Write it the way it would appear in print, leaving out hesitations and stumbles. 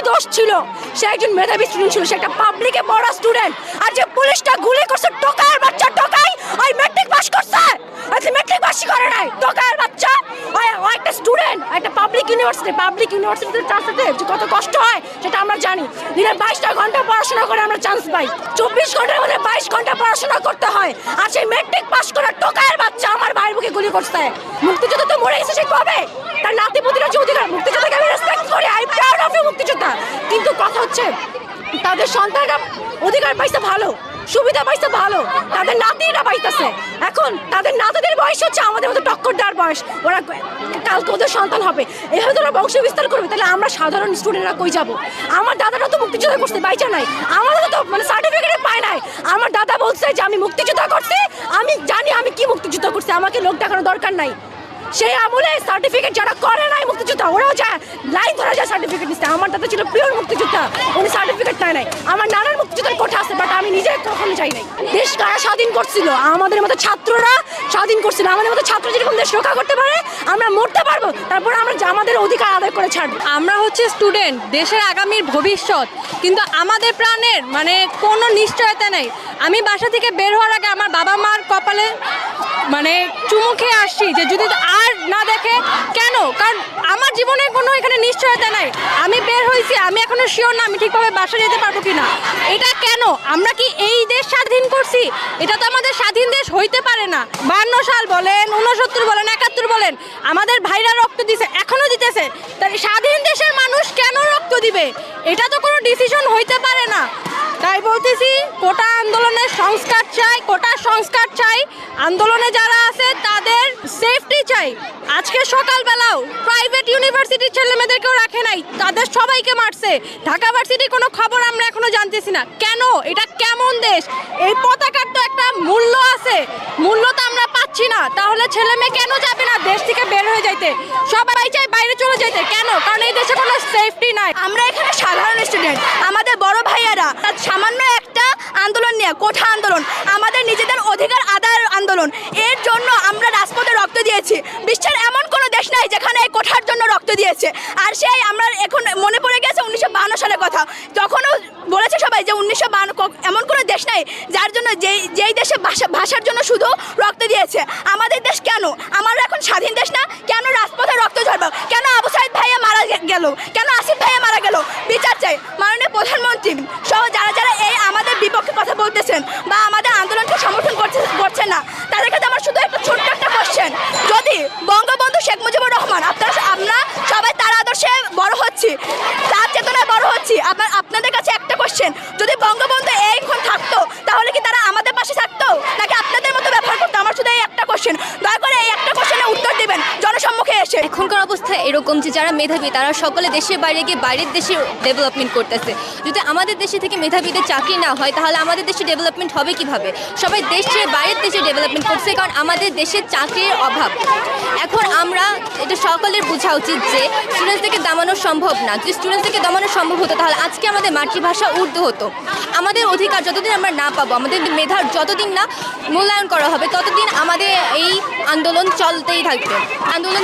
দোষ ছিল? সে একজন মেধাবী স্টুডেন্ট ছিল, সে একটা পাবলিকে পড়া স্টুডেন্ট। আর যে পুলিশটা গুলি করছে টোকায়ের বাচ্চা, টোকাই ওই ম্যাট্রিক পাস করছে, আচ্ছা ম্যাট্রিক পাসই করে নাই, টোকায়ের বাচ্চা। ও একটা স্টুডেন্ট, একটা পাবলিক ইউনিভার্সিটিতে চান্স পেতে যে কত কষ্ট হয় সেটা আমরা জানি। দিনে 22টা ঘন্টা পড়াশোনা করে আমরা চান্স পাই, 24 ঘন্টার মধ্যে 22 ঘন্টা পড়াশোনা করতে হয়। আর সেই ম্যাট্রিক পাস করা টোকায়ের বাচ্চা আমার ভাইয়ের বুকে গুলি করছে। মুক্তিযুদ্ধ তো মরে গেছে, সে কবে? তার নাতিপুতিরা যে অধিকার, মুক্তিযোদ্ধাকে আমি রেসপেক্ট করি, আই প্রাউড অফ ইউ মুক্তিযোদ্ধা। কিন্তু কথা হচ্ছে তাদের সন্তানরা অধিকার পাইছে ভালো, সুবিধা পাইছে ভালো, তাদের নাতিরা পাইতেছে। এখন তাদের নাতিদের বয়স হচ্ছে আমাদের মতো টক্কর দেওয়ার বয়স, ওরা কালকে ওদের সন্তান হবে, এভাবে তোরা বংশ বিস্তার করবে, তাহলে আমরা সাধারণ স্টুডেন্টরা কই যাব? আমার দাদারা তো মুক্তিযোদ্ধা করছে, বাইচা নাই, আমাদের তো মানে সার্টিফিকেট পায় নাই। আমার দাদা বলছে যে আমি মুক্তিযোদ্ধা করছি, আমি জানি আমি কি মুক্তিযুদ্ধ করছি, আমাকে লোক দেখানোর দরকার নাই। সেই আমলে সার্টিফিকেট যারা করে নাই মুক্তিযোদ্ধা, ওরাও যায় লাইন ধরা যায় সার্টিফিকেট নিচ্ছে। আমার দাদা ছিল পিওর মুক্তিযোদ্ধা, উনি সার্টিফিকেট নেয় নাই। আমার নানার মুক্তিযোদ্ধার কোঠা আছে, বাট আমি নিজে কখনো চাই নাই। দেশ কারা স্বাধীন করছিল? আমাদের মতো ছাত্ররা স্বাধীন করছিল। আমাদের মতো ছাত্র যেরকম দেশ রক্ষা করতে পারে, আমরা মরতে পারবো, তারপর আমরা আমাদের অধিকার আদায় করে ছাড়বো। আমরা হচ্ছে স্টুডেন্ট, দেশের আগামীর ভবিষ্যৎ, কিন্তু আমাদের প্রাণের মানে কোনো নিশ্চয়তা নেই। আমি বাসা থেকে বের হওয়ার আগে আমার বাবা মার কপালে মানে চুমু খেয়ে আসছি যে যদি আর না দেখে। কেন? কারণ আমার জীবনের কোনো এখানে নিশ্চয়তা নাই। আমি বের হয়েছি, আমি এখনো শিওর না আমি ঠিকভাবে বাসা যেতে পারবো কিনা। এটা কেন? আমরা কি এই দেশ স্বাধীন করছি? এটা তো আমাদের স্বাধীন দেশ হইতে পারে না। 52 সাল বলেন, 69 বলেন, 71 বলেন, আমাদের ভাইরা রক্ত দিছে, এখনো দিতেছে। তাই স্বাধীন দেশের মানুষ কেন রক্ত দিবে? এটা তো কোনো ডিসিশন হইতে পারে না। তাই বলতেছি কোটা আন্দোলনের সংস্কার চাই, কোটা সংস্কার চাই। আন্দোলনে যারা আছে তাদের সেফটি চাই। আজকে সকালবেলাও প্রাইভেট ইউনিভার্সিটির ছেলেমেয়েদেরকেও রাখে নাই, তাদের সবাইকে মারছে। ঢাকা ভার্সিটির কোনো খবর আমরা এখনো জানতেছি না। কেন? এটা কেমন দেশ? এই পতাকার তো একটা মূল্য আছে, মূল্য তো আমরা পাচ্ছি না। তাহলে ছেলে মেয়ে কেন যাবে না দেশ থেকে বের হয়ে যাইতে? সবাই চাই বাইরে চলে যাইতে। কেন? কারণ এই দেশে কোনো সেফটি নাই। আমরা এখানে সাধারণ স্টুডেন্ট, আমাদের বড় ভাইয়ারা সামান্য একটা আন্দোলন নিয়ে, কোঠা আন্দোলন, আমাদের নিজেদের অধিকার আদায়ের আন্দোলন, এর জন্য আমরা রাজপথে রক্ত দিয়েছি। বিশ্বের এমন কোনো দেশ নাই যেখানে এই কোঠার জন্য রক্ত দিয়েছে। আর সেই আমরা এখন মনে পড়ে গেছে 1952 সালের কথা, তখনও বলেছে সবাই যে 1952 এমন কোনো দেশ নাই যার জন্য যেই দেশে ভাষার জন্য শুধু রক্ত দিয়েছে। আমাদের দেশ কেন? আমরা এখন স্বাধীন দেশ না, কেন রাজপথে রক্ত ঝরবে? কেন আবু সাইদ ভাইয়া মারা গেল? কেন আসিফ ভাইয়া মারা গেল? বিচার চাই। মাননীয় প্রধানমন্ত্রী সহ যারা যারা এই আমাদের বিপক্ষে কথা বলতেছেন বা আমাদের আন্দোলনকে সমর্থন করছেন না, তাদের কাছে আমার শুধু একটা ছোট্ট একটা কোশ্চেন, যদি বঙ্গবন্ধু শেখ মুজিবুর রহমান, আমরা সবাই তার আদর্শে বড় হচ্ছি, তার চেতনায় বড় হচ্ছি, আপনাদের কাছে একটা কোশ্চেন, যদি বঙ্গবন্ধু এইক্ষণ থাকতো তাহলে কি তারা আমাদের পাশে থাকতো নাকি আপনাদের মতো ব্যবহার করতো? আমার শুধু এই একটা কোশ্চেন, দয়া করে এই একটা কোশ্চেনের উত্তর দিবেন জনসম্মুখে এসে। এখনকার অবস্থা এরকম যে যারা মেধাবী তারা সকলে দেশের বাইরে গিয়ে বাইরের দেশে ডেভেলপমেন্ট করতেছে। যদি আমাদের দেশে থেকে মেধাবীদের চাকরি না হয় তাহলে আমাদের দেশে ডেভেলপমেন্ট হবে কিভাবে? সবাই দেশ ছেড়ে বাইরের দেশে ডেভেলপমেন্ট করছে, কারণ আমাদের দেশে চাকরির অভাব। এখন আমরা এটা সকলের বোঝা উচিত যে স্টুডেন্টসদেরকে দমানো সম্ভব না। যদি স্টুডেন্টসদেরকে দমানো সম্ভব হতো তাহলে আজকে আমাদের মাতৃভাষা উর্দু হতো। আমাদের অধিকার যতদিন আমরা না পাবো, আমাদের মেধার যতদিন না মূল্যায়ন করা হবে, ততদিন আমাদের এই আন্দোলন চলতেই থাকবে। আন্দোলন